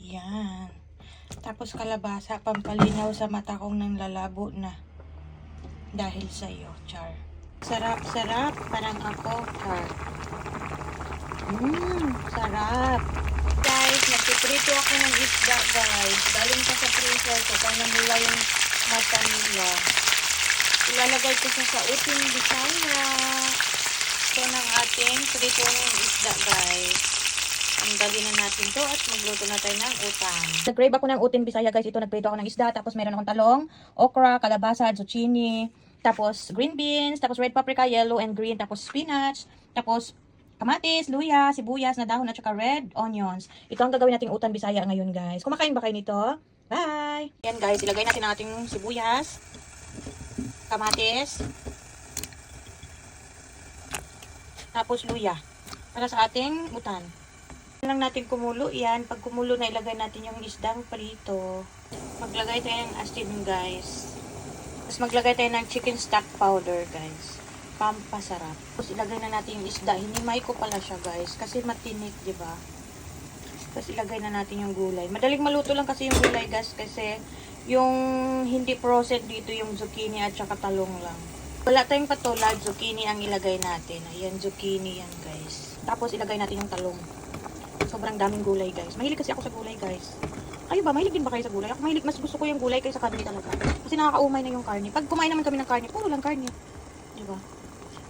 Yan. Tapos kalabasa, pampalinaw sa mata kong nang lalabo na. Dahil sa'yo, char. Sarap, parang ako, char. Sarap. Guys, nagpiprito ako ng isda, guys. Galing pa sa freezer ko, kaya namula yung mata nila. Ilalagay ko siya sa uting bisaya. Ito ng ating pritong isda, guys. Tanggalin na natin to at magluto na tayo ng utang. Nag-crave ako ng uting bisaya, guys. Ito, nagprito ako ng isda. Tapos meron akong talong, okra, kalabasa, zucchini. Tapos green beans. Tapos red paprika, yellow and green. Tapos spinach. Tapos kamatis, luya, sibuyas na dahon at saka red onions. Ito ang gagawin nating utan bisaya ngayon, guys. Kumakain ba kayo nito? Bye! Yan, guys. Ilagay natin ang ating sibuyas, kamatis, tapos luya para sa ating utan. Lang natin kumulo yan. Pag kumulo na, ilagay natin yung isdang prito. Maglagay tayo ng asin, guys. Tapos maglagay tayo ng chicken stock powder, guys. Pampasarap. Tapos ilagay na natin yung isda. Hinimay ko pala siya, guys, kasi matinik, di ba? Tapos ilagay na natin yung gulay. Madaling maluto lang kasi yung gulay, guys, kasi yung hindi processed dito yung zucchini at saka talong lang. Wala tayong patola, zucchini ang ilagay natin. Ayan, zucchini yan, guys. Tapos ilagay natin yung talong. Sobrang daming gulay, guys. Mahilig kasi ako sa gulay, guys. Kayo ba? Mahilig din ba kayo sa gulay? Ako mahilig, mas gusto ko yung gulay kaysa karne talaga. Kasi nakakaumay na yung karne. Pag kumain naman kami ng karne, puro lang karne. Diba?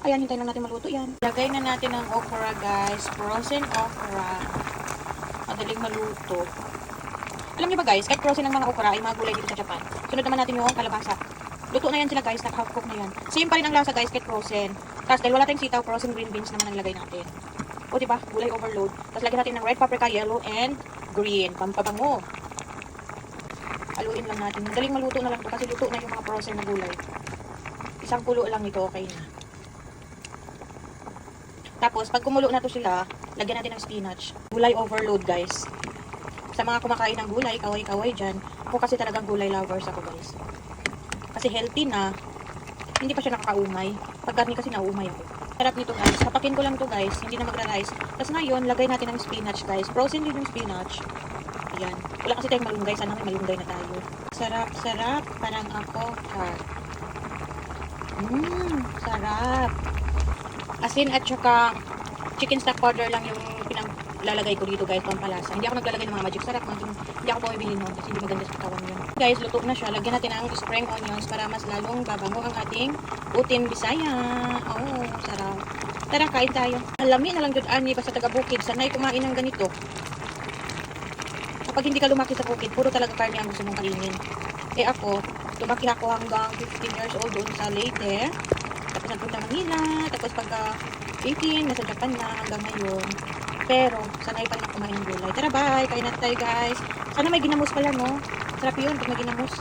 Ayan, hintayin lang natin maluto yan. Lagay na natin ang okra, guys. Frozen okra. Madaling maluto. Alam niyo ba, guys, kahit frozen ang mga okra ay mga gulay dito sa Japan. Sunod naman natin yung kalabasa. Luto na yan sila, guys. Naka-half cook na yan. Same pa rin ang lasa, guys, kahit frozen. Tapos dahil wala tayong sitaw, frozen green beans naman ang lagay natin. O, diba? Gulay overload. Tapos lagyan natin ng red paprika, yellow, and green. Pampabango. Haluin lang natin. Madaling maluto na lang ito kasi luto na yung mga frozen na gulay. Isang kulo lang ito, okay na. Tapos, pag kumulo na to sila, lagyan natin ng spinach. Gulay overload, guys. Sa mga kumakain ng gulay, kaway-kaway dyan. Ako kasi talagang gulay lovers ako, guys. Kasi healthy na. Hindi pa siya nakakaumay. Pag karni kasi naumay ako. Sarap nito, guys. Kapakin ko lang to, guys. Hindi na magra-rice. Tapos ngayon, lagay natin ng spinach, guys. Frozen din yung spinach. Ayan. Wala kasi tayong malunggay. Sana may malunggay na tayo. Sarap. Parang ako, char. Sarap. Asin at saka chicken stock powder lang yung pinaglalagay ko dito, guys, pampalasa. Hindi ako naglalagay ng mga magic sarap. Hindi ako bumibili noon kasi hindi maganda sa katawan yun. Guys, luto na siya. Lagyan natin ang spring onions para mas lalong babango ang ating utin bisaya. Oh, sarap. Tara, kain tayo. Alami na lang yun, ani, basta taga-bukid. Sanay kumain ng ganito. Kapag hindi ka lumaki sa bukid, puro talaga karne ang gusto mong kainin. Eh ako, lumaki ako hanggang 15 years old doon sa Leyte. Tapos nagpunta Manila. Tapos pagka 18, nasa Japan na hanggang ngayon. Pero, sanay pa rin ako kumain ng gulay. Tara, bye! Kain na tayo, guys. Sana may ginamos pala, no? Sarap yun pag may ginamos.